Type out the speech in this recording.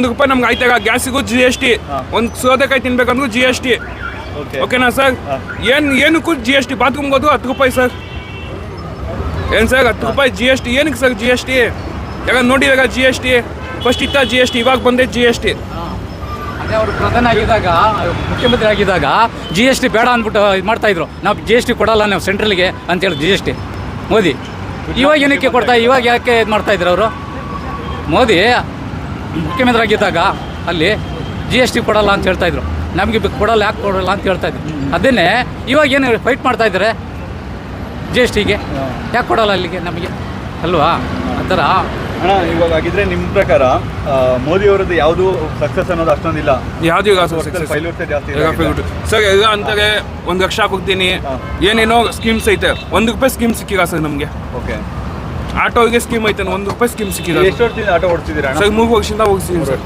ರೂಪಾಯಿ ನಮ್ಗೆ ಆಯ್ತಾಗ ಗ್ಯಾಸಿಗೂ GST, ಒಂದು ಸೌದೆಕಾಯಿ ತಿನ್ಬೇಕಂದ್ರೂ GST. ಓಕೆನಾ ಸರ್? ಏನಕ್ಕೂ GST. ಬಾತ್ರೂಮ್ಗೆ ಹೋದ್ರು 10 ರೂಪಾಯಿ ಸರ್. ಏನು ಸರ್ 10 ರೂಪಾಯಿ GST? ಏನಕ್ಕೆ ಸರ್ GST? ಯಾವಾಗ ನೋಡಿದಾಗ GST ಫಸ್ಟ್ ಇತ್ತ GST, ಇವಾಗ ಬಂದೆ GST. ಅದೇ ಅವರು ಪ್ರಧಾನ ಆಗಿದ್ದಾಗ, ಮುಖ್ಯಮಂತ್ರಿ ಆಗಿದ್ದಾಗ GST ಬೇಡ ಅಂದ್ಬಿಟ್ಟು ಇದು ಮಾಡ್ತಾಯಿದ್ರು. ನಾವು GST ಕೊಡಲ್ಲ ನಾವು ಸೆಂಟ್ರಲ್ಗೆ ಅಂತೇಳಿ GST ಮೋದಿ. ಇವಾಗ ಏನಕ್ಕೆ ಇವಾಗ ಯಾಕೆ ಇದು ಮಾಡ್ತಾಯಿದ್ರು ಅವರು? ಮೋದಿ ಮುಖ್ಯಮಂತ್ರಿ ಆಗಿದ್ದಾಗ ಅಲ್ಲಿ GST ಕೊಡಲ್ಲ ಅಂತ ಹೇಳ್ತಾಯಿದ್ರು. ನಮಗೆ ಕೊಡಲ್ಲ, ಯಾಕೆ ಕೊಡಲ್ಲ ಅಂತ ಹೇಳ್ತಾಯಿದ್ರು. ಅದನ್ನೇ ಇವಾಗ ಏನು ಫೈಟ್ ಮಾಡ್ತಾಯಿದ್ದಾರೆ GSTಗೆ, ಯಾಕೆ ಕೊಡಲ್ಲ ಅಲ್ಲಿಗೆ ನಮಗೆ ಅಲ್ವಾ? ಆ ಥರ ಇವಾಗ ಆಗಿದ್ರೆ ನಿಮ್ಮ ಪ್ರಕಾರ ಮೋದಿ ಅವರದ್ದು ಯಾವುದು ಸಕ್ಸಸ್ ಅನ್ನೋದು ಅಷ್ಟೊಂದಿಲ್ಲ, ಯಾವ್ದು ಸರ್ ಈಗ ಅಂತಾರೆ 1 ಲಕ್ಷ ಕೊಡ್ತೀನಿ, ಏನೇನೋ ಸ್ಕೀಮ್ಸ್ ಐತೆ. 1 ರೂಪಾಯಿ ಸ್ಕೀಮ್ ಸಿಕ್ಕಿಲ್ಲ ಸರ್ ನಮಗೆ. ಓಕೆ, ಆಟೋಗೆ ಸ್ಕೀಮ್ ಐತೆ, 1 ರೂಪಾಯಿ ಸ್ಕೀಮ್ ಸಿಕ್ಕಿಲ್ಲ. ಎಷ್ಟು ವರ್ಷದಿಂದ ಆಟೋ ಓಡಿಸಿದ್ದೀರಾ ಸರ್? 3 ವರ್ಷದಿಂದ ಹೋಗ್ತೀನಿ ಸರ್.